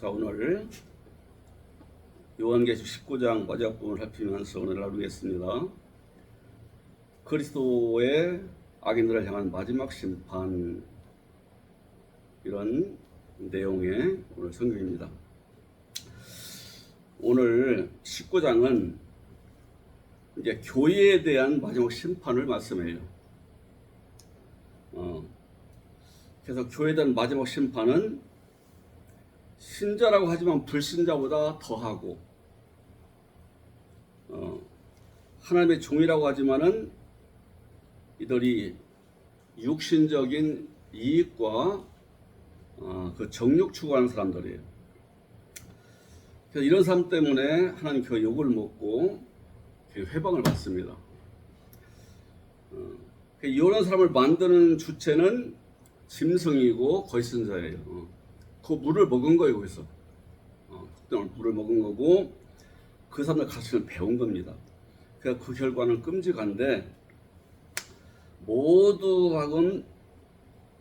자, 오늘 요한계시록 19장 마지막 부분을 살피면서 오늘 나누겠습니다. 그리스도의 악인들을 향한 마지막 심판, 이런 내용의 오늘 성경입니다. 오늘 19장은 이제 교회에 대한 마지막 심판을 말씀해요. 그래서 교회에 대한 마지막 심판은 신자라고 하지만 불신자보다 더하고, 하나님의 종이라고 하지만은 이들이 육신적인 이익과 그 정욕 추구하는 사람들이에요. 그래서 이런 사람 때문에 하나님 그 욕을 먹고 회방을 받습니다. 이런 사람을 만드는 주체는 짐승이고 거짓선자예요. 그 물을 먹은 거예요. 거기서 물을 먹은 거고, 그 사람들 가르치는 배운 겁니다. 그래서 그 결과는 끔찍한데, 모두하고는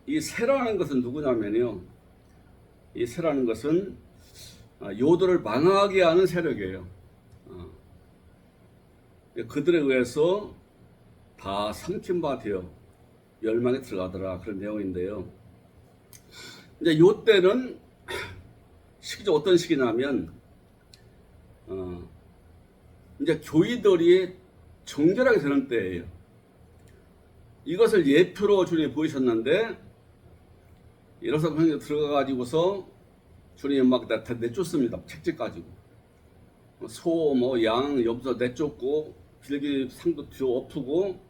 이 새라는 것은 누구냐면요, 이 새라는 것은 요들을 망하게 하는 세력이에요. 그들에 의해서 다 삼킨 바 되어 멸망에 들어가더라, 그런 내용인데요. 이제 요 때는 시기적 어떤 시기냐면, 이제 교회들이 정결하게 되는 때예요. 이것을 예표로 주님이 보이셨는데, 이러서 형님 들어가가지고서 주님이 막 내쫓습니다. 책찍 가지고. 소, 양, 염소 내쫓고, 빌기 상도 뒤로 엎고,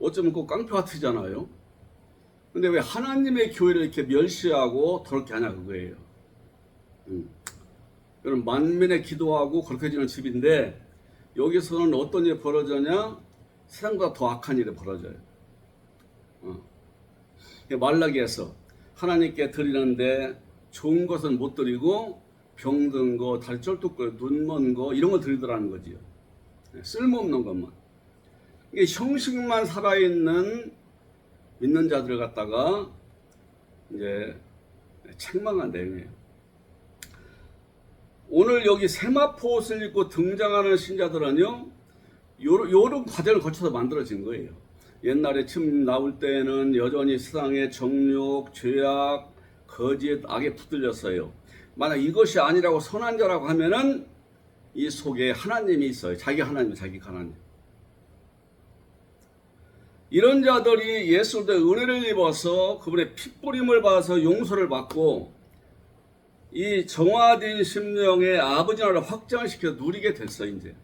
어쩌면 그 깡패 같으잖아요. 근데 왜 하나님의 교회를 이렇게 멸시하고 더럽게 하냐, 그거예요. 여러분, 만민의 기도하고 거룩해지는 집인데, 여기서는 어떤 일이 벌어지냐? 세상보다 더 악한 일이 벌어져요. 말라기에서 하나님께 드리는데 좋은 것은 못 드리고, 병든 거, 다리 쩔뚝거, 눈 먼 거, 이런 거 드리더라는 거지요. 쓸모없는 것만. 이게 형식만 살아있는 믿는 자들을 갖다가 이제 책망한 내용이에요. 오늘 여기 세마포 옷을 입고 등장하는 신자들은요, 요런 과정을 거쳐서 만들어진 거예요. 옛날에 처음 나올 때는 여전히 세상의 정욕, 죄악, 거짓, 악에 붙들렸어요. 만약 이것이 아니라고 선한 자라고 하면은 이 속에 하나님이 있어요. 자기 하나님, 자기 하나님. 이런 자들이 예수의 은혜를 입어서 그분의 핏부림을 받아서 용서를 받고, 이 정화된 심령의 아버지 나라를 확장시켜 누리게 됐어. 이제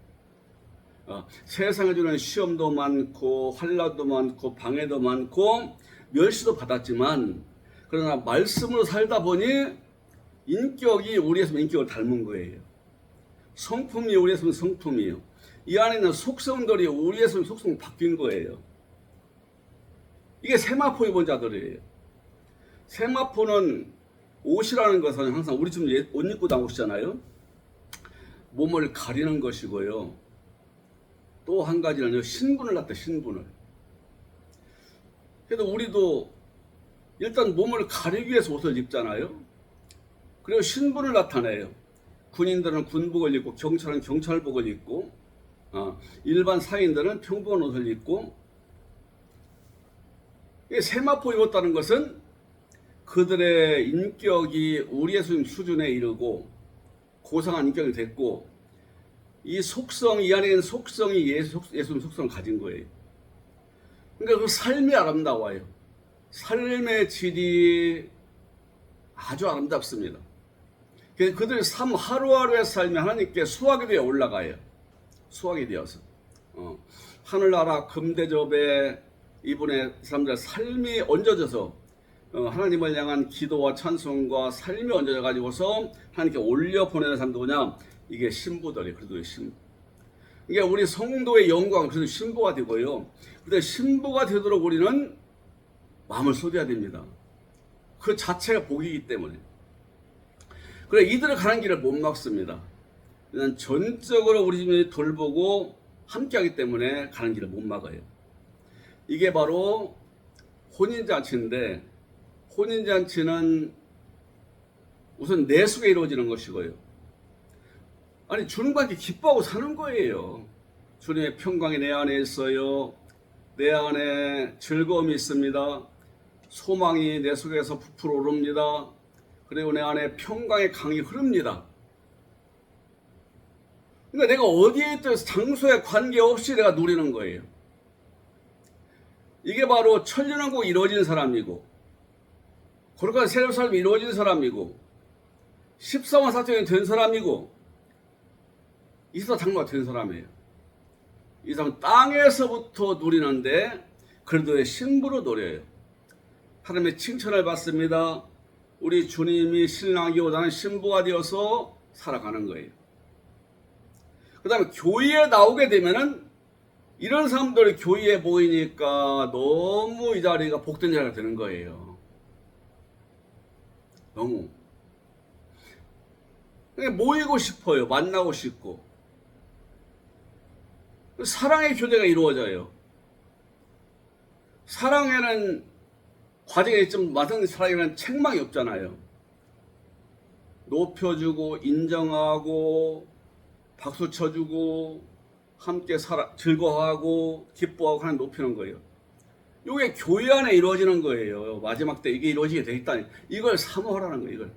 세상에 주는 시험도 많고 환난도 많고 방해도 많고 멸시도 받았지만, 그러나 말씀으로 살다 보니 인격이 우리의 인격을 닮은 거예요. 성품이 우리의 성품이에요. 이 안에 있는 속성들이 우리의 속성 바뀐 거예요. 이게 세마포 입은 자들이에요. 세마포는 옷이라는 것은 항상 우리 지금 옷 입고 나오시잖아요. 몸을 가리는 것이고요. 또 한 가지는요, 신분을 나타, 신분을. 그래도 우리도 일단 몸을 가리기 위해서 옷을 입잖아요. 그리고 신분을 나타내요. 군인들은 군복을 입고, 경찰은 경찰복을 입고, 일반 사인들은 평범한 옷을 입고. 세마포 입었다는 것은 그들의 인격이 우리의 수준에 이르고 고상한 인격이 됐고, 이 속성, 이 안에 있는 속성이 예수님 속성을 가진 거예요. 그러니까 그 삶이 아름다워요. 삶의 질이 아주 아름답습니다. 그들의 삶, 하루하루의 삶이 하나님께 수확이 되어 올라가요. 수확이 되어서 하늘나라 금대접에 이분의 사람들의 삶이 얹어져서 하나님을 향한 기도와 찬송과 삶이 얹어져 가지고서 하나님께 올려 보내는 사람 누구냐? 이게 신부들이에요. 그래도 신부. 이게 우리 성도의 영광, 그래서 신부가 되고요. 그런데 신부가 되도록 우리는 마음을 쏟아야 됩니다. 그 자체가 복이기 때문에. 그래, 이들을 가는 길을 못 막습니다. 그냥 전적으로 우리 집에 돌보고 함께하기 때문에 가는 길을 못 막아요. 이게 바로 혼인잔치인데, 혼인잔치는 우선 내 속에 이루어지는 것이고요. 아니 주님과 함께 기뻐하고 사는 거예요. 주님의 평강이 내 안에 있어요. 내 안에 즐거움이 있습니다. 소망이 내 속에서 부풀어 오릅니다. 그리고 내 안에 평강의 강이 흐릅니다. 그러니까 내가 어디에 있든 장소에 관계없이 내가 누리는 거예요. 이게 바로 천년왕국이 이루어진 사람이고 거룩한 새로운 삶이 이루어진 사람이고 14만 4천이 된 사람이고 24 장로가 된 사람이에요. 이 사람은 땅에서부터 누리는데 그리스도의 신부로 누려요. 하나님의 칭찬을 받습니다. 우리 주님이 신랑이고 나는 신부가 되어서 살아가는 거예요. 그 다음에 교회에 나오게 되면은 이런 사람들이 교회에 모이니까 너무 이 자리가 복된 자리가 되는 거예요. 너무. 모이고 싶어요. 만나고 싶고. 사랑의 교제가 이루어져요. 사랑에는 과정에 있지만 마땅히 사랑에는 책망이 없잖아요. 높여주고 인정하고 박수 쳐주고 함께 즐거워하고 기뻐하고 하는 높이는 거예요. 이게 교회 안에 이루어지는 거예요. 마지막 때 이게 이루어지게 돼 있다니. 이걸 사모하라는 거예요. 이걸.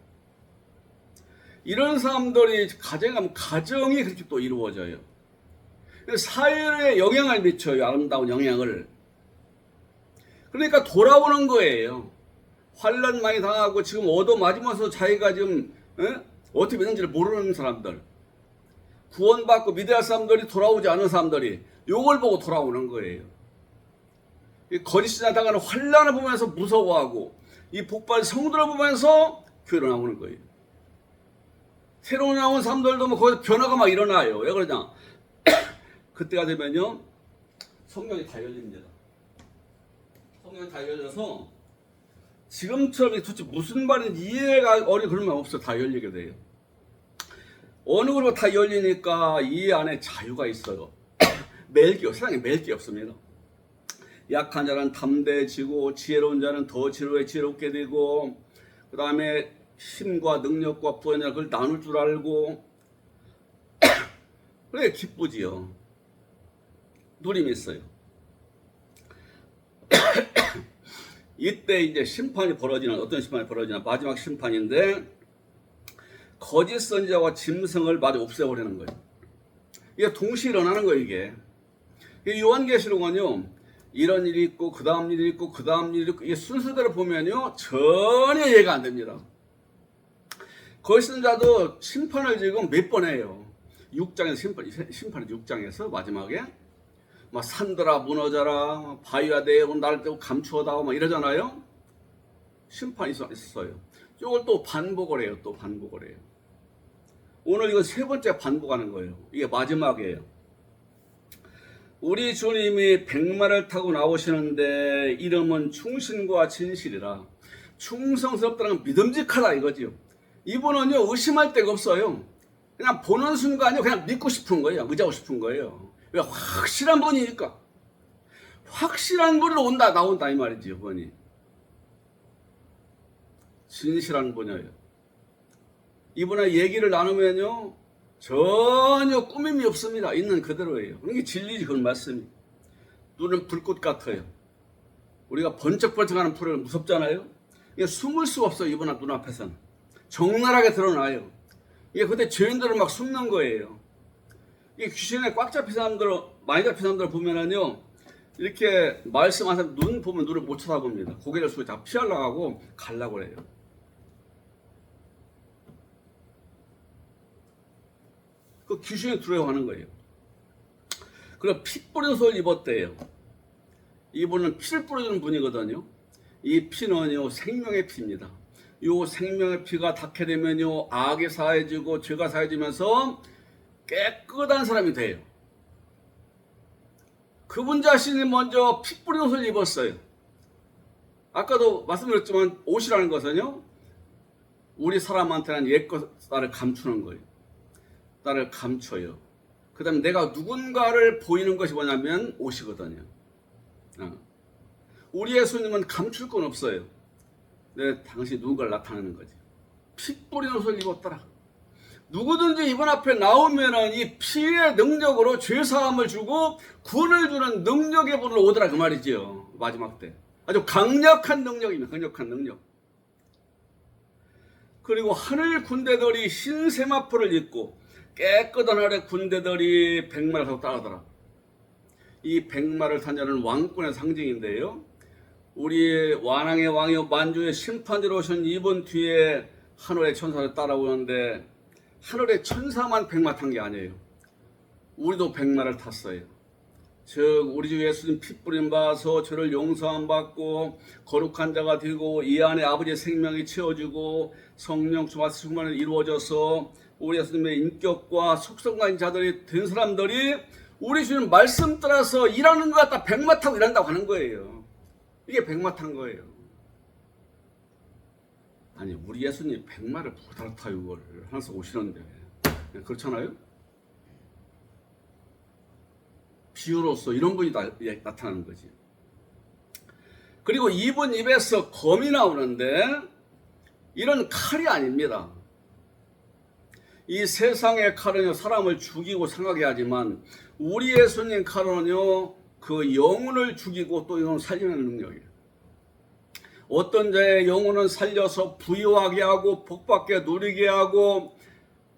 이런 사람들이 가정에 가면 가정이 그렇게 또 이루어져요. 사회에 영향을 미쳐요. 아름다운 영향을. 그러니까 돌아오는 거예요. 환난 많이 당하고 지금 얻어맞으면서 자기가 지금 어떻게 믿는지를 모르는 사람들, 구원받고 믿어야 할 사람들이 돌아오지 않은 사람들이 요걸 보고 돌아오는 거예요. 이 거짓신앙 당하는 환난을 보면서 무서워하고 이 복받은 성도를 보면서 교회로 나오는 거예요. 새로 나온 사람들도 뭐 거기서 변화가 막 일어나요. 왜 그러냐? 그때가 되면요 성경이 다 열립니다. 성경이 다 열려서 지금처럼 도대체 무슨 말인지 이해가 그러면 없어. 다 열리게 돼요. 어느 그룹 다 열리니까 이 안에 자유가 있어요. 세상에 맬 게 없습니다. 약한 자는 담대해지고 지혜로운 자는 더 지혜롭게 되고 그 다음에 힘과 능력과 부여나 그걸 나눌 줄 알고 그래 기쁘지요. 누림이 있어요. 이때 이제 심판이 벌어지는 어떤 심판이 벌어지나 마지막 심판인데 거짓 선지자와 짐승을 마저 없애버리는 거예요. 이게 동시에 일어나는 거예요. 이게 요한계시록은요 이런 일이 있고 그 다음 일이 있고 그 다음 일이 있고 이게 순서대로 보면요 전혀 이해가 안 됩니다. 거짓 선지자도 심판을 지금 몇 번 해요. 6장에서 심판이 6장에서 마지막에 막 산들아 무너져라 바위와 내고 나를 떼고 감추어다오 막 이러잖아요. 심판이 있었어요. 이걸 또 반복을 해요. 또 반복을 해요. 오늘 이건 세 번째 반복하는 거예요. 이게 마지막이에요. 우리 주님이 백마를 타고 나오시는데 이름은 충신과 진실이라. 충성스럽다는 건 믿음직하다 이거지요. 이분은요 의심할 데가 없어요. 그냥 보는 순간에 그냥 믿고 싶은 거예요. 의지하고 싶은 거예요. 왜? 확실한 분이니까. 확실한 분으로 나온다 이 말이지. 이분이 진실한 분이에요. 이분의 얘기를 나누면요 전혀 꾸밈이 없습니다. 있는 그대로예요. 이게 진리지. 그런 말씀이. 눈은 불꽃 같아요. 우리가 번쩍번쩍하는 불을 무섭잖아요. 이게 숨을 수가 없어요. 이분 눈앞에서는 적나라하게 드러나요. 이게 그때 죄인들을 막 숨는 거예요. 이 귀신에 꽉 잡힌 사람들, 많이 잡힌 사람들 보면은요, 이렇게 말씀하셔서 눈 보면 눈을 못 쳐다봅니다. 고개를 숙여 다 피하려고 하고 가려고 해요. 그 귀신이 두려워하는 거예요. 그리고 피 뿌린 옷을 입었대요. 이분은 피를 뿌려주는 분이거든요. 이 피는요, 생명의 피입니다. 이 생명의 피가 닿게 되면요, 악이 사해지고 죄가 사해지면서 깨끗한 사람이 돼요. 그분 자신이 먼저 피 뿌린 옷을 입었어요. 아까도 말씀드렸지만 옷이라는 것은요, 우리 사람한테는 옛것 나를 감추는 거예요. 나를 감춰요. 그 다음에 내가 누군가를 보이는 것이 뭐냐면 옷이거든요. 우리 예수님은 감출 건 없어요. 당신이 누군가를 나타내는 거지. 피 뿌린 옷을 입었더라. 누구든지 이분 앞에 나오면은 이 피의 능력으로 죄사함을 주고 구원을 주는 능력의 분으로 오더라 그 말이지요. 마지막 때 아주 강력한 능력입니다. 강력한 능력. 그리고 하늘 군대들이 흰 세마포를 입고 깨끗한 하늘의 군대들이 백마를 타고 따르더라. 이 백마를 탄 자는 왕권의 상징인데요. 우리 완왕의 왕이요 만주의 심판자로 오신 이분 뒤에 하늘의 천사를 따라오는데 하늘의 천사만 백마 탄 게 아니에요. 우리도 백마를 탔어요. 즉 우리 주 예수님 피 뿌림 받아서 저를 용서함 받고 거룩한 자가 되고 이 안에 아버지의 생명이 채워지고 성령 충만이 이루어져서 우리 예수님의 인격과 속성과 있는 자들이 된 사람들이 우리 주님 말씀 따라서 일하는 것 같다 백마 타고 일한다고 하는 거예요. 이게 백마 탄 거예요. 아니 우리 예수님 백마를 보다 타요. 이걸 항상 오시는데 그렇잖아요. 비유로서 이런 분이 나타나는 거지. 그리고 이분 입에서 검이 나오는데 이런 칼이 아닙니다. 이 세상의 칼은요 사람을 죽이고 상하게 하지만 우리 예수님 칼은요 그 영혼을 죽이고 또 영혼을 살리는 능력이에요. 어떤 자의 영혼은 살려서 부유하게 하고 복받게 누리게 하고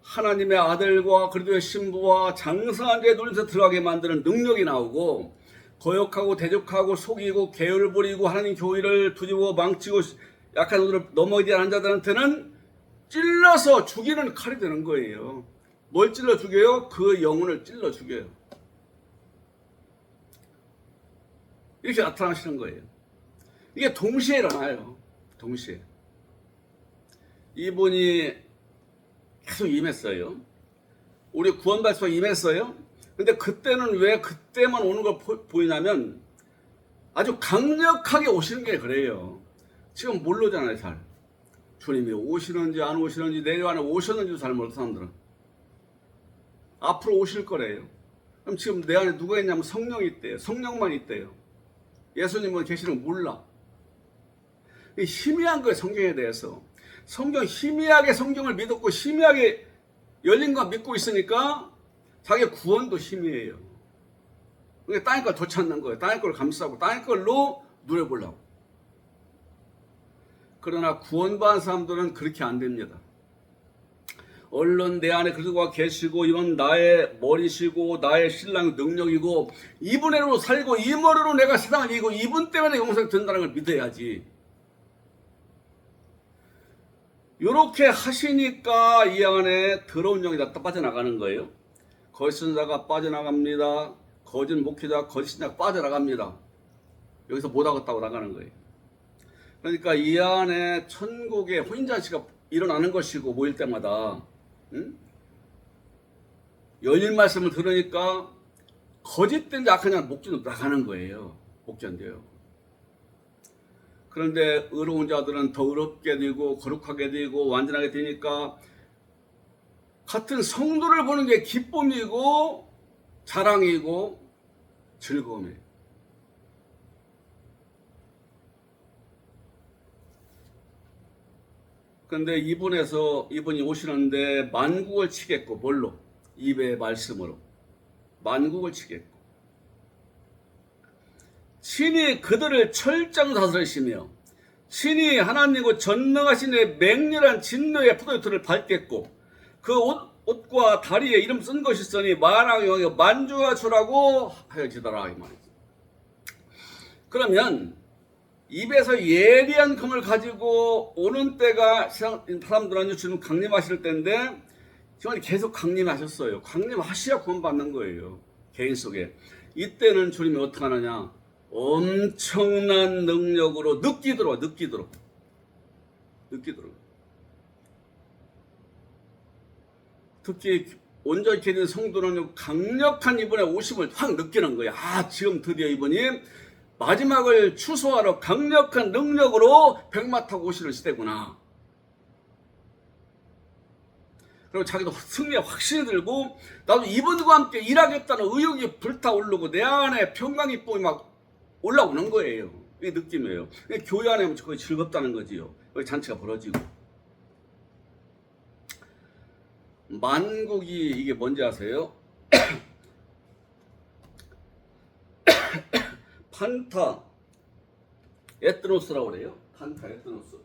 하나님의 아들과 그리스도의 신부와 장성한 자의 눈에서 들어가게 만드는 능력이 나오고 거역하고 대적하고 속이고 계율 부리고 하나님 교회를 두집고 망치고 약한 자들을 넘어지게 하는 자들한테는 찔러서 죽이는 칼이 되는 거예요. 뭘 찔러 죽여요? 그 영혼을 찔러 죽여요. 이렇게 나타나시는 거예요. 이게 동시에 일어나요. 동시에. 이분이 계속 임했어요. 우리 구원받아서 임했어요. 근데 그때는 왜 그때만 오는 걸 보이냐면 아주 강력하게 오시는 게 그래요. 지금 모르잖아요, 잘. 주님이 오시는지 안 오시는지 내일 안에 오셨는지도 잘 모르는 사람들은. 앞으로 오실 거래요. 그럼 지금 내 안에 누가 있냐면 성령이 있대요. 성령만 있대요. 예수님은 계시는 거 몰라. 희미한 거예요, 성경에 대해서. 희미하게 성경을 믿었고 희미하게 열린 거 믿고 있으니까 자기 구원도 희미해요. 그러니까 땅의 걸 되찾는 거예요. 땅의 걸 감싸고 땅의 걸로 누려보려고. 그러나 구원받은 사람들은 그렇게 안 됩니다. 얼른 내 안에 그리스도가 계시고 이건 나의 머리시고 나의 신랑 능력이고 이분으로 살고 이 머리로 내가 세상을 이기고 이분 때문에 영생이 된다는 걸 믿어야지. 이렇게 하시니까 이 안에 더러운 영이 다 빠져나가는 거예요. 거짓 선자가 빠져나갑니다. 거짓 목회자, 거짓 신자가 빠져나갑니다. 여기서 못하겠다고 나가는 거예요. 그러니까 이 안에 천국의 혼인잔치가 일어나는 것이고 모일 때마다 열린 말씀을 들으니까 거짓된 악한 자 목전으로 나가는 거예요. 목전돼요. 그런데 의로운 자들은 더 의롭게 되고 거룩하게 되고 완전하게 되니까 같은 성도를 보는 게 기쁨이고 자랑이고 즐거움이에요. 그런데 이분이 오시는데 만국을 치겠고 뭘로? 입의 말씀으로 만국을 치겠고 친히 그들을 철장 다스리시며 친히 하나님과 전능하신 의 맹렬한 진노의 포도주를 밟겠고 그 옷과 다리에 이름 쓴 것이 있으니 만왕의 왕이여 만주가 주라고 하여지더라 이 말이죠. 그러면 입에서 예리한 검을 가지고 오는 때가 사람들은 지금 강림하실 때인데 지금 계속 강림하셨어요. 강림하셔야 구원받는 거예요. 개인 속에. 이때는 주님이 어떻게 하느냐? 엄청난 능력으로 느끼도록. 특히 온전히 된 성도는 강력한 이분의 오심을 확 느끼는 거예요. 지금 드디어 이분이 마지막을 추수하러 강력한 능력으로 백마 타고 오시는 시대구나. 그리고 자기도 승리에 확신이 들고 나도 이분과 함께 일하겠다는 의욕이 불타오르고 내 안에 평강이 뿜이 막 올라오는 거예요. 이게 느낌이에요. 교회 안에 하면 거의 즐겁다는 거지요. 잔치가 벌어지고. 만국이 이게 뭔지 아세요? 판타 에트노스라고 그래요. 판타 에트노스.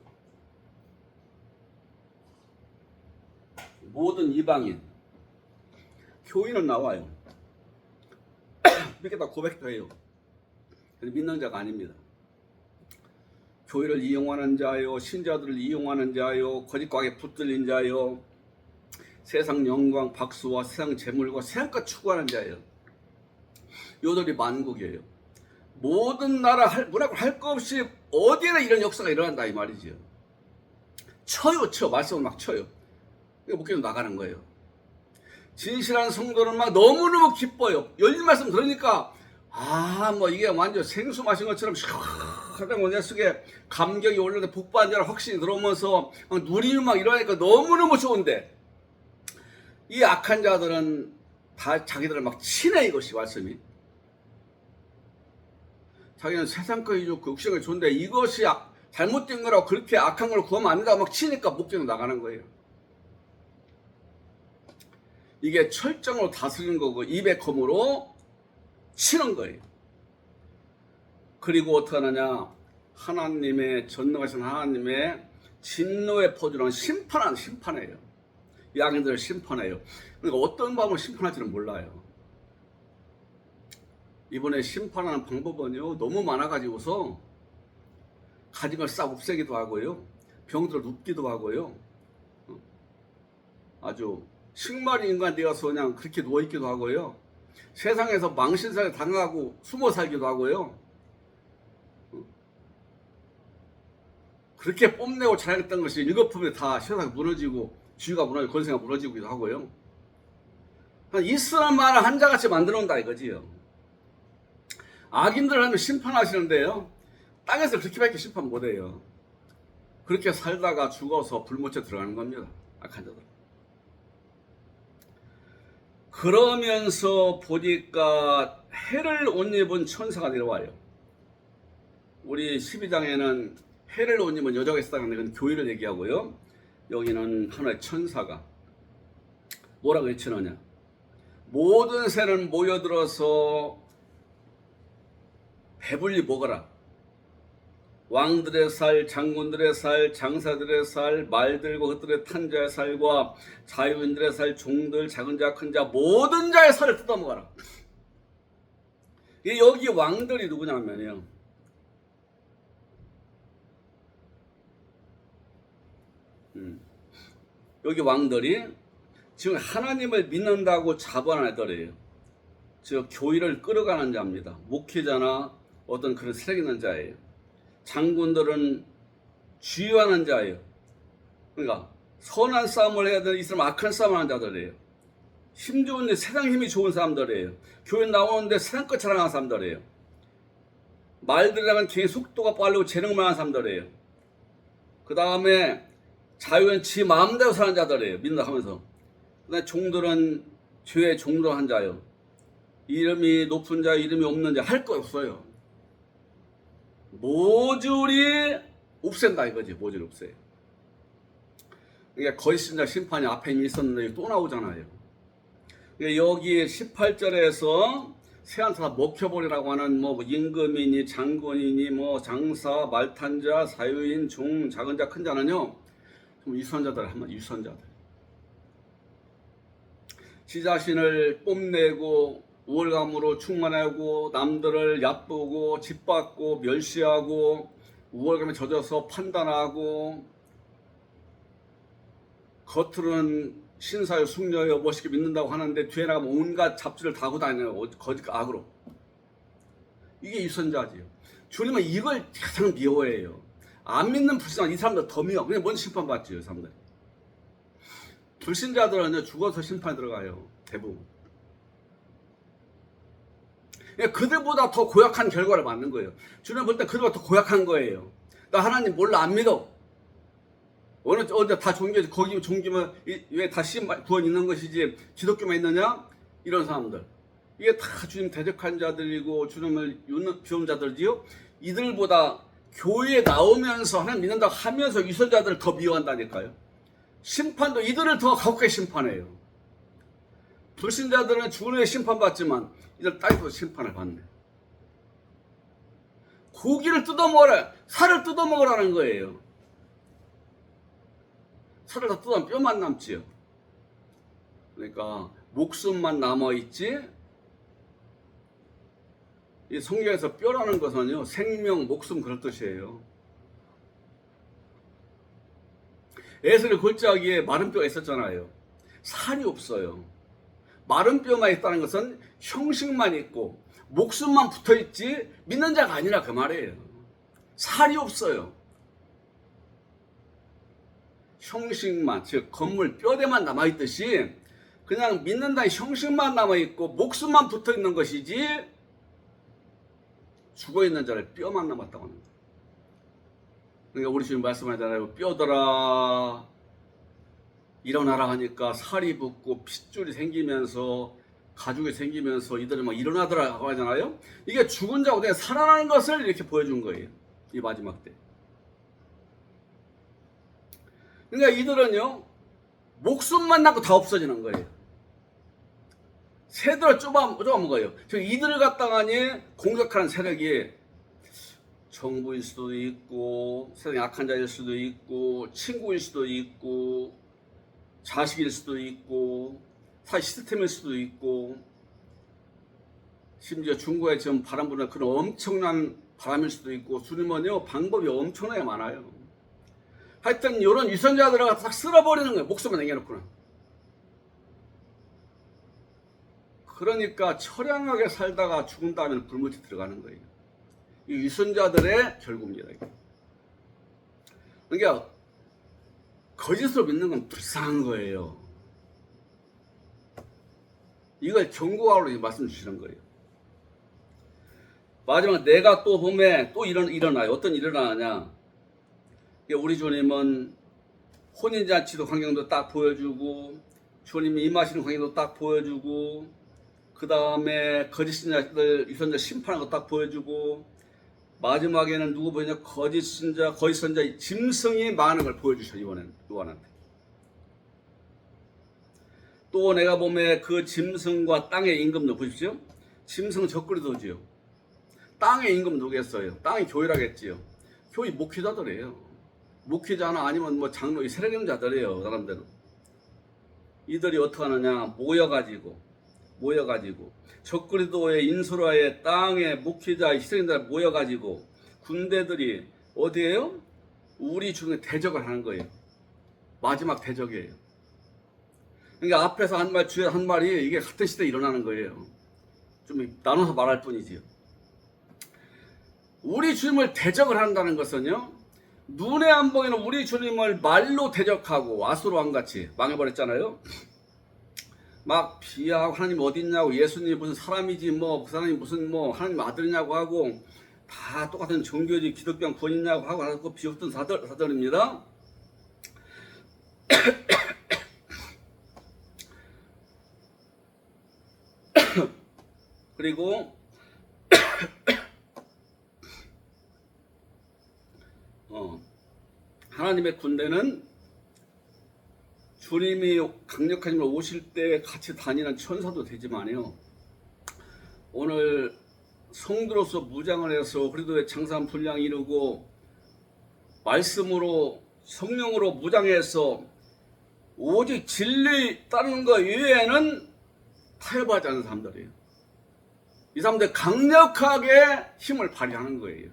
모든 이방인. 교인은 나와요. 이렇게 다 고백도 해요. 근데 믿는 자가 아닙니다. 교회를 이용하는 자요, 신자들을 이용하는 자요, 거짓 과학에 붙들린 자요, 세상 영광, 박수와 세상 재물과 세상껏 추구하는 자예요. 요들이 만국이에요. 모든 나라 문화권 할 것 없이 어디에나 이런 역사가 일어난다 이 말이지요. 쳐요. 말씀을 막 쳐요. 이거 목회로 나가는 거예요. 진실한 성도는 막 너무너무 기뻐요. 열린 말씀 들으니까 뭐 이게 완전 생수 마신 것처럼 시원하고 내 속에 감격이 올라오는데 복받은 자라 확신이 들어오면서 막 누리면 막 이러니까 너무너무 좋은데 이 악한 자들은 다 자기들을 막 치네 이것이 말씀이. 자기는 세상 것이 좋고 육신이 좋은데 이것이 잘못된 거라고 그렇게 악한 걸 구하면 안 된다고 막 치니까 목적으로 나가는 거예요. 이게 철정으로 다스리는 거고 입의 검으로 치는 거예요. 그리고 어떻게 하느냐, 하나님의 전능하신 하나님의 진노의 포도는 심판해요. 양인들을 심판해요. 그러니까 어떤 방법으로 심판할지는 몰라요. 이번에 심판하는 방법은요 너무 많아가지고서 가진 걸 싹 없애기도 하고요, 병들을 눕기도 하고요, 아주 식마리 인간 되어서 그냥 그렇게 누워있기도 하고요, 세상에서 망신살을 당하고 숨어 살기도 하고요, 그렇게 뽐내고 자랑했던 것이 일거품에 다 세상이 무너지고 지위가 무너지고 권세가 무너지기도 하고요. 있으란 말을 한자같이 만들어 온다 이거지요. 악인들 하면 심판하시는데요, 땅에서 그렇게밖에 심판 못해요. 그렇게 살다가 죽어서 불못에 들어가는 겁니다. 악한 자들. 그러면서 보니까 해를 옷 입은 천사가 내려와요. 우리 12장에는 해를 옷 입은 여자가 있었다는 건 교회를 얘기하고요, 여기는 하나의 천사가 뭐라고 외치느냐, 모든 새는 모여들어서 배불리 먹어라. 왕들의 살, 장군들의 살, 장사들의 살, 말들과 그들의 탄 자의 살과 자유인들의 살, 종들, 작은 자, 큰 자, 모든 자의 살을 뜯어먹어라. 여기 왕들이 누구냐면요, 여기 왕들이 지금 하나님을 믿는다고 자부하는 애들이에요. 즉 교회를 끌어가는 자입니다. 목회자나 어떤 그런 세력 있는 자예요. 장군들은 주의하는 자예요. 그러니까 선한 싸움을 해야 되는 이 사람 악한 싸움을 하는 자들이에요. 힘 좋은데 세상 힘이 좋은 사람들이에요. 교회 나오는데 세상 것 자랑하는 사람들이에요. 말들이랑은 굉장히 속도가 빠르고 재능 많은 사람들이에요. 그 다음에 자유는 지 마음대로 사는 자들이에요. 믿는다 하면서. 그 다음에 종들은 죄의 종로한 자예요. 이름이 높은 자, 이름이 없는 자, 할 거 없어요. 모조리 없앤다 이거지. 모조리 없애요. 그러니까 거짓신자 심판이 앞에 이미 있었는데 또 나오잖아요. 그러니까 여기 18절에서 세한테 먹혀버리라고 하는 뭐 임금이니 장군이니 뭐 장사, 말탄자, 사유인, 종, 작은 자, 큰 자는요, 유선자들 하면 유선자들. 지 자신을 뽐내고 우월감으로 충만하고 남들을 얕보고 짓밟고 멸시하고 우월감에 젖어서 판단하고 겉으로는 신사요 숙녀요 멋있게 믿는다고 하는데 뒤에 나가면 온갖 잡지를 다고 다녀요. 거짓 악으로. 이게 유선자지요. 주님은 이걸 가장 미워해요. 안 믿는 불신자 이 사람들 더 미워. 그냥 먼저 심판받지요. 이 사람들. 불신자들은 죽어서 심판에 들어가요. 대부분. 그들보다 더 고약한 결과를 맞는 거예요. 주님 볼 때 그들보다 더 고약한 거예요. 나 하나님 몰라 안 믿어. 어디 다 종교, 거기 종교면 왜 다 구원 있는 것이지 기독교만 있느냐? 이런 사람들. 이게 다 주님 대적한 자들이고 주님을 비운 자들이요. 이들보다 교회에 나오면서 하나님 믿는다고 하면서 유선자들을 더 미워한다니까요. 심판도 이들을 더 가혹하게 심판해요. 불신자들은 죽은 후에 심판받지만 이들 땅에서 심판을 받네. 고기를 뜯어먹어라, 살을 뜯어먹으라는 거예요. 살을 다 뜯어면 뼈만 남지요. 그러니까 목숨만 남아있지. 이 성경에서 뼈라는 것은요, 생명, 목숨 그럴 뜻이에요. 에스겔 골짜기에 마른 뼈가 있었잖아요. 살이 없어요. 마른 뼈만 있다는 것은 형식만 있고 목숨만 붙어있지 믿는 자가 아니라 그 말이에요. 살이 없어요. 형식만, 즉 건물 뼈대만 남아있듯이 그냥 믿는다는 형식만 남아있고 목숨만 붙어있는 것이지 죽어있는 자를 뼈만 남았다고 하는 거예요. 그러니까 우리 주님 말씀하잖아요. 뼈들아 일어나라 하니까 살이 붙고 핏줄이 생기면서 가죽이 생기면서 이들이 막 일어나더라고 하잖아요. 이게 죽은 자가 어떻게 살아나는 것을 이렇게 보여준 거예요. 이 마지막 때. 그러니까 이들은요, 목숨만 낳고 다 없어지는 거예요. 새들을 좁아먹어요. 이들을 갖다가니 공격하는 세력이 정부일 수도 있고, 세상에 악한 자일 수도 있고, 친구일 수도 있고, 자식일 수도 있고, 사회 시스템일 수도 있고, 심지어 중국에 지금 바람 부는 그런 엄청난 바람일 수도 있고, 주님은요, 방법이 엄청나게 많아요. 하여튼, 이런 위선자들을 딱 쓸어버리는 거예요. 목숨을 남겨놓고는. 그러니까 처량하게 살다가 죽은 다음에는 불못이 들어가는 거예요. 이 위선자들의 결국입니다. 그러니까, 거짓으로 믿는 건 불쌍한 거예요. 이걸 경고하러 말씀 주시는 거예요. 마지막 내가 또 봄에 또 일어나요. 어떤 일이 일어나냐. 우리 주님은 혼인잔치도 광경도 딱 보여주고 주님이 임하시는 광경도 딱 보여주고 그 다음에 거짓 신자들 위선자 심판하는 거 딱 보여주고 마지막에는 누구 보이냐? 거짓 선자 짐승이 많은 걸 보여주셔. 이번엔 요한한테. 또 내가 보면 그 짐승과 땅의 임금도 보십시오. 짐승은 적그리도지요. 땅의 임금 누구겠어요? 땅의 교회라겠지요. 교회 목회자들이에요. 목회자나 아니면 뭐 장로, 세례경자들이에요. 사람들은. 이들이 어떻게 하느냐? 모여가지고 적그리도의 인수라의 땅의 목회자 희생자들 모여가지고 군대들이 어디에요? 우리 중에 대적을 하는 거예요. 마지막 대적이에요. 그러니까 앞에서 한 말, 뒤에 한 말이 이게 같은 시대에 일어나는 거예요. 좀 나눠서 말할 뿐이지요. 우리 주님을 대적을 한다는 것은요, 눈에 안 보이는 우리 주님을 말로 대적하고 아수르 왕같이 망해버렸잖아요. 막 비하하고 하나님 어디 있냐고, 예수님이 무슨 사람이지 뭐 그 사람이 무슨 뭐 하나님 아들이냐고 하고 다 똑같은 종교지 기독교 구원이냐고 하고 비웃던 사들입니다. 그리고 하나님의 군대는 주님이 강력하신 걸 오실 때 같이 다니는 천사도 되지만요, 오늘 성도로서 무장을 해서 그래도 장사한 분량 이루고 말씀으로 성령으로 무장해서 오직 진리 따르는 것 외에는 타협하지 않는 사람들이에요. 이 사람들 강력하게 힘을 발휘하는 거예요.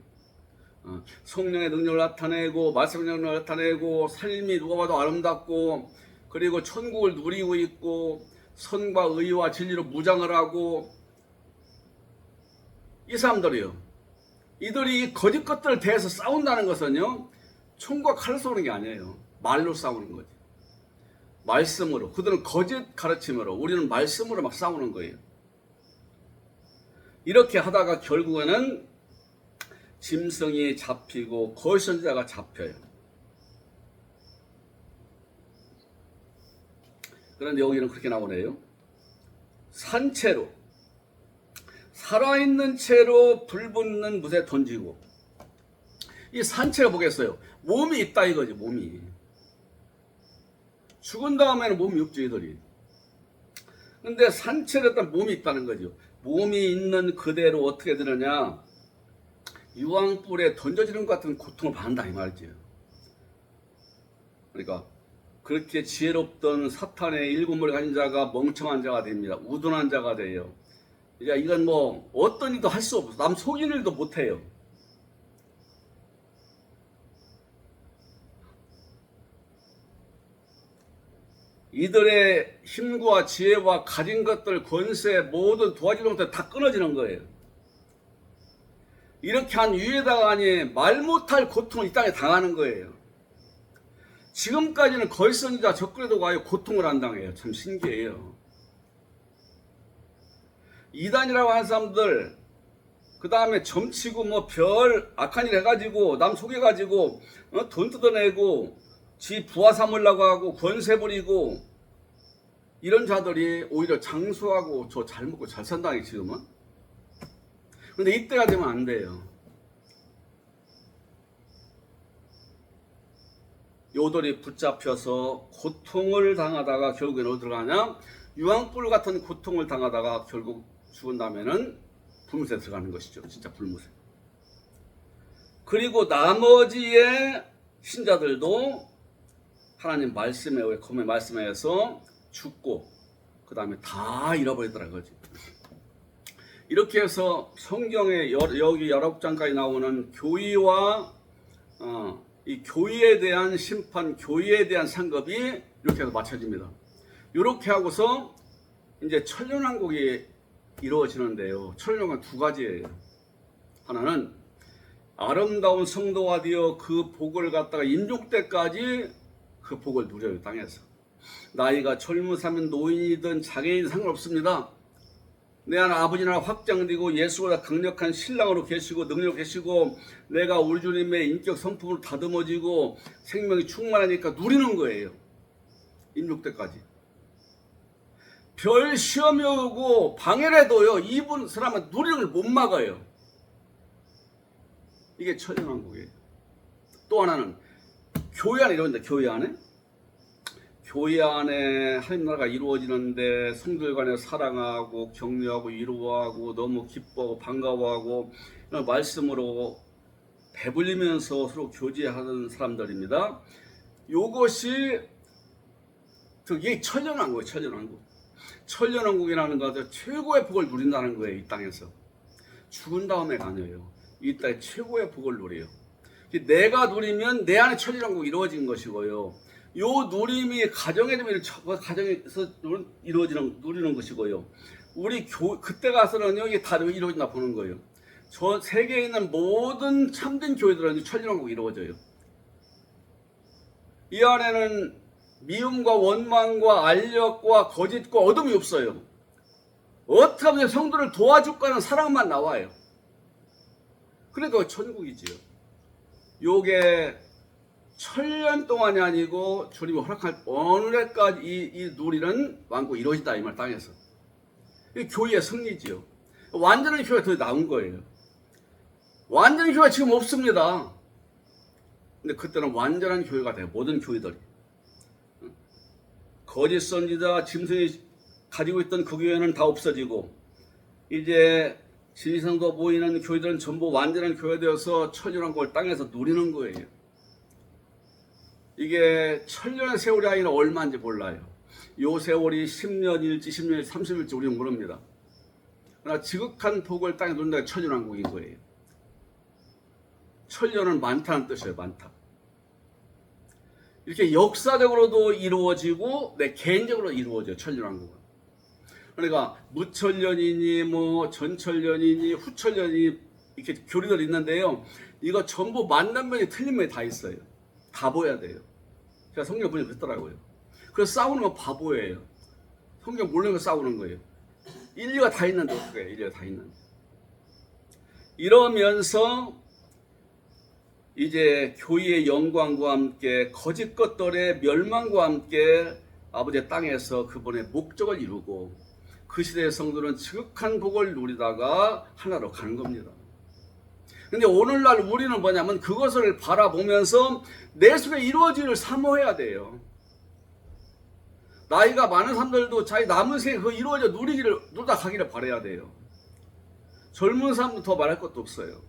성령의 능력을 나타내고 말씀의 능력을 나타내고 삶이 누가 봐도 아름답고 그리고 천국을 누리고 있고 선과 의와 진리로 무장을 하고, 이 사람들이요, 이들이 거짓 것들을 대해서 싸운다는 것은요, 총과 칼로 싸우는 게 아니에요. 말로 싸우는 거지. 말씀으로. 그들은 거짓 가르침으로, 우리는 말씀으로 막 싸우는 거예요. 이렇게 하다가 결국에는 짐승이 잡히고 거짓 선지자가 잡혀요. 그런데 여기는 그렇게 나오네요. 산채로, 살아있는 채로 불붙는 못에 던지고. 이 산채가 뭐겠어요? 몸이 있다 이거지. 몸이 죽은 다음에는 몸이 없죠. 이들이 근데 산채됐던 몸이 있다는 거죠. 몸이 있는 그대로 어떻게 되느냐? 유황불에 던져지는 것 같은 고통을 받는다 이 말이죠. 그러니까 그렇게 지혜롭던 사탄의 일곱머리 가진 자가 멍청한 자가 됩니다. 우둔한 자가 돼요. 이제 이건 뭐 어떤 일도 할 수 없어. 남 속이는 일도 못해요. 이들의 힘과 지혜와 가진 것들, 권세, 모든 도와주는 것들 다 끊어지는 거예요. 이렇게 한 위에다가니 말 못할 고통을 이 땅에 당하는 거예요. 지금까지는 걸선이자 적그리도 과연 고통을 안 당해요. 참 신기해요. 이단이라고 하는 사람들, 그 다음에 점치고 뭐 별 악한 일 해가지고 남 속여가지고 돈 뜯어내고 지 부하 삼으려고 하고 권세 부리고 이런 자들이 오히려 장수하고 저 잘 먹고 잘 산다니 지금은. 근데 이때가 되면 안 돼요. 요들이 붙잡혀서 고통을 당하다가 결국엔 어디로 가냐? 유황불 같은 고통을 당하다가 결국 죽은 다음에는 불못에 들어가는 것이죠. 진짜 불못에. 그리고 나머지의 신자들도 하나님 말씀에 의해, 검의 말씀에 의해서 죽고 그 다음에 다 잃어버리더라고요. 이렇게 해서 성경에 여기 19장까지 나오는 교의와 이 교의에 대한 심판, 교의에 대한 상급이 이렇게 해서 맞춰집니다. 이렇게 하고서 이제 천년왕국이 이루어지는데요. 천년왕국은 두 가지예요. 하나는 아름다운 성도가 되어 그 복을 갖다가 임종 때까지 그 복을 누려요. 땅에서. 나이가 젊으면 노인이든 장애인 상관없습니다. 내 안 아버지나 확장되고 예수보다 강력한 신랑으로 계시고 능력 계시고 내가 우리 주님의 인격 성품으로 다듬어지고 생명이 충만하니까 누리는 거예요. 임종 때까지. 별 시험이 오고 방해를 해도요. 이분 사람은 누리는 걸 못 막아요. 이게 천년왕국이에요. 또 하나는 교회 안에 이러는데 교회 안에 하나님 나라가 이루어지는데 성도들 간에 사랑하고 격려하고 위로하고 너무 기뻐하고 반가워하고 말씀으로 배불리면서 서로 교제하는 사람들입니다. 이것이 이게 천년왕국이에요. 천년왕국. 천년왕국이라는 것은 최고의 복을 누린다는 거예요. 이 땅에서. 죽은 다음에가 아니에요. 이 땅에 최고의 복을 누려요. 내가 누리면 내 안에 천년왕국이 이루어진 것이고요. 요 누림이 가정에서 누리는 것이고요. 우리 그때 가서는요, 이게 다 이루어진다 보는 거예요. 저 세계에 있는 모든 참된 교회들은 천년왕국이 이루어져요. 이 안에는 미움과 원망과 알력과 거짓과 어둠이 없어요. 어떻게 하면 성도를 도와줄까 하는 사랑만 나와요. 그래도 천국이지요. 요게 천년 동안이 아니고 주님이 허락할 어느 때까지 이 누리는 왕국이 이루어진다 이 말 땅에서. 이 교회의 승리지요. 완전한 교회가 더 나온 거예요. 완전한 교회가 지금 없습니다. 근데 그때는 완전한 교회가 돼요. 모든 교회들이. 거짓 선지자 짐승이 가지고 있던 그 교회는 다 없어지고 이제 진리성도 모이는 교회들은 전부 완전한 교회 되어서 천년왕국을 땅에서 누리는 거예요. 이게 천년의 세월이 아니라 얼마인지 몰라요. 요 세월이 10년일지 10년일지 30일지 우리는 모릅니다. 그러나 지극한 복을 땅에 누린다는 게 천년왕국인 거예요. 천년은 많다는 뜻이에요. 많다. 이렇게 역사적으로도 이루어지고 내 개인적으로 이루어져요. 천년왕국은. 그러니까 무천년이니 뭐 전천년이니 후천년이 이렇게 교리들이 있는데요. 이거 전부 만남면이 틀린 면이 다 있어요. 다 보여야 돼요. 제가 성경 보니 그랬더라고요. 그래서 싸우는 건 바보예요. 성경 모르는 거 싸우는 거예요. 일리가 다 있는데 어떻게 해요? 일리가 다 있는데. 이러면서 이제 교회의 영광과 함께 거짓 것들의 멸망과 함께 아버지의 땅에서 그분의 목적을 이루고 그 시대의 성도는 지극한 복을 누리다가 하나로 가는 겁니다. 근데 오늘날 우리는 뭐냐면 그것을 바라보면서 내 속에 이루어지기를 사모해야 돼요. 나이가 많은 사람들도 자기 남은 생에 그 이루어져 누리다 가기를 바라야 돼요. 젊은 사람도 더 말할 것도 없어요.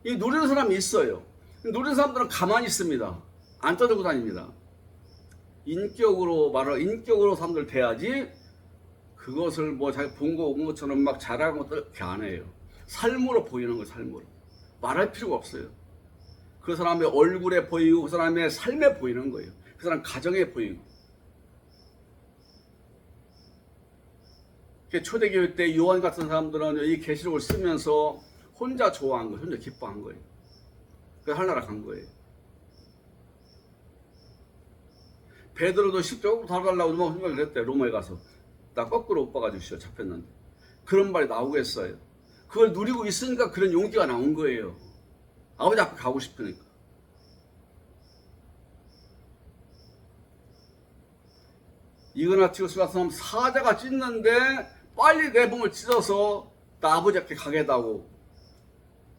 이 누리는 사람이 있어요. 누리는 사람들은 가만히 있습니다. 안 떠들고 다닙니다. 인격으로 사람들 대하지, 그것을 뭐 자기 본 거 온 것처럼 막 자랑하는 것도 그렇게 안 해요. 삶으로 보이는 거예요, 삶으로. 말할 필요가 없어요. 그 사람의 얼굴에 보이고, 그 사람의 삶에 보이는 거예요. 그 사람 가정에 보이고. 초대교회 때 요한 같은 사람들은 이 계시록을 쓰면서 혼자 좋아한 거예요. 혼자 기뻐한 거예요. 그래서 하늘나라 간 거예요. 베드로도 십자가 달아달라고 누가 생각을 했대요. 로마에 가서. 나 거꾸로 못 봐가지고 잡혔는데. 그런 말이 나오겠어요. 그걸 누리고 있으니까 그런 용기가 나온 거예요. 아버지 앞에 가고 싶으니까. 이그나티우스 같은 사람 사자가 찢는데 빨리 내 몸을 찢어서 나 아버지 앞에 가겠다고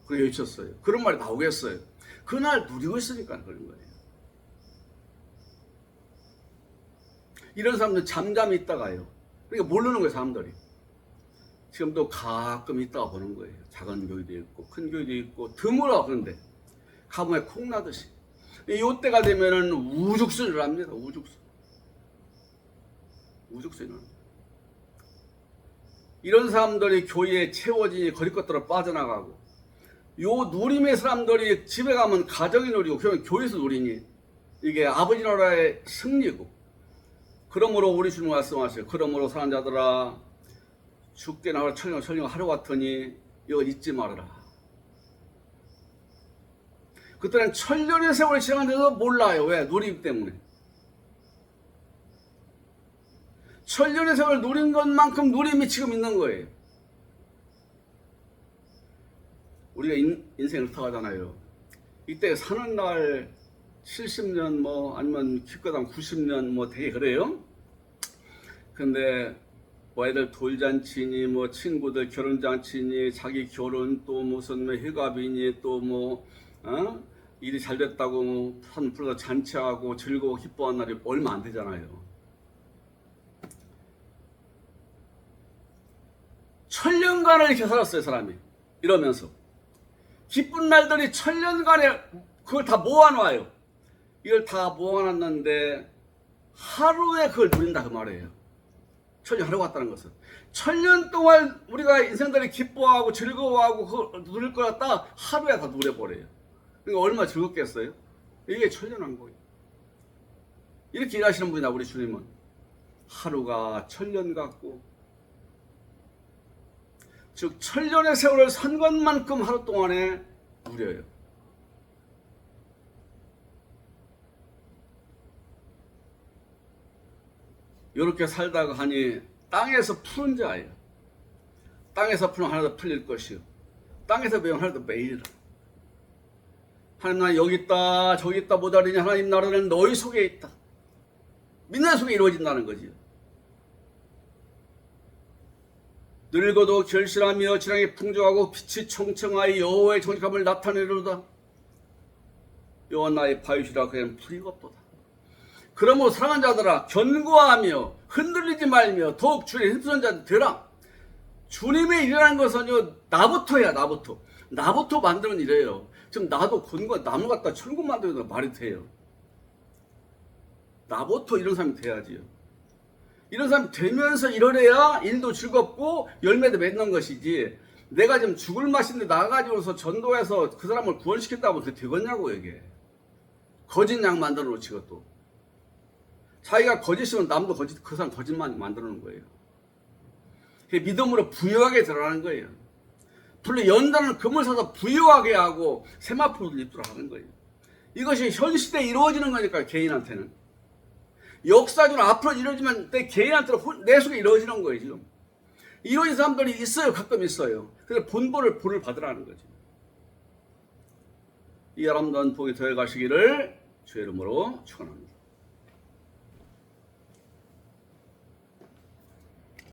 그렇게 외쳤어요. 그런 말이 나오겠어요. 그날 누리고 있으니까 그런 거예요. 이런 사람들은 잠잠히 있다가요. 그러니까 모르는 거예요, 사람들이. 지금도 가끔 있다가 보는 거예요. 작은 교회도 있고 큰 교회도 있고 드물어. 그런데 가뭄에 콩나듯이. 이때가 되면은 우죽순을 일어납니다. 우죽순 일어납니다. 이런 사람들이 교회에 채워지니 거리것들로 빠져나가고, 요 누림의 사람들이 집에 가면 가정이 누리고 교회에서 누리니 이게 아버지 나라의 승리고. 그러므로 우리 주님 말씀하세요. 그러므로 사는 자들아, 죽게 나와 천령 하루 같으니 이거 잊지 말아라. 그때는 천년의 세월이 지나는데도 몰라요. 왜? 누림 때문에. 천년의 세월을 누린 것만큼 누림이 지금 있는 거예요. 우리가 인생을 타가잖아요. 이때 사는 날 70년 아니면 기껏하면 90년 되게 그래요. 근데 애들 돌잔치니 친구들 결혼잔치니 자기 결혼 또 무슨 회갑이니 또 일이 잘 됐다고 산 불러서 잔치하고 즐거워 기뻐한 날이 얼마 안 되잖아요. 천년간을 이렇게 살았어요, 사람이. 이러면서 기쁜 날들이 천년간에 그걸 다 모아놔요. 이걸 다 모아놨는데 하루에 그걸 누린다 그 말이에요. 천년 하루 같다는 것은 천년 동안 우리가 인생들이 기뻐하고 즐거워하고 그걸 누릴 걸 갖다 하루에 다 누려버려요. 그러니까 얼마나 즐겁겠어요? 이게 천년한 거예요. 이렇게 일하시는 분이다 우리 주님은. 하루가 천년 같고, 즉 천년의 세월을 산 것만큼 하루 동안에 누려요. 이렇게 살다가 하니 땅에서 푸른 자예요. 땅에서 푸른 하나도 풀릴 것이요, 땅에서 배운 하나도 매일이라. 하나님 나라 여기 있다 저기 있다 못하리니 하나님 나라는 너희 속에 있다. 믿는 속에 이루어진다는 거지요. 늙어도 결실하며 지랑이 풍족하고 빛이 청청하여 여호와의 정직함을 나타내리로다. 여호와 나의 바위시라 그는 풀이 없도다. 그러므로 사랑하는 자들아, 견고하며 흔들리지 말며 더욱 주의 힘쓰는 자들 되라. 주님의 일이라는 것은요, 나부터야. 나부터 만드는 일이에요. 지금 나도 건과 나무 갖다 철근 만들어도 말이 돼요. 나부터 이런 사람이 돼야지요. 이런 사람이 되면서 이러래야 일도 즐겁고 열매도 맺는 것이지, 내가 지금 죽을 맛인데 나가지고서 전도해서 그 사람을 구원시켰다고 그게 되겠냐고. 이게 거짓 양 만들어 놓지. 그것도 자기가 거짓이면 남도 거짓, 그 사람 거짓만 만들어 놓은 거예요. 믿음으로 부유하게 들어가는 거예요. 불로 연단은 금을 사서 부유하게 하고 세마포를 입도록 하는 거예요. 이것이 현 시대에 이루어지는 거니까. 개인한테는 역사적으로 앞으로 이루어지면 내 개인한테는 내 속에 이루어지는 거예요. 지금 이런 사람들이 있어요. 가끔 있어요. 그래서 본보를 받으라는 거죠. 이 아름다운 복이 되어 가시기를 주의 이름으로 축원합니다.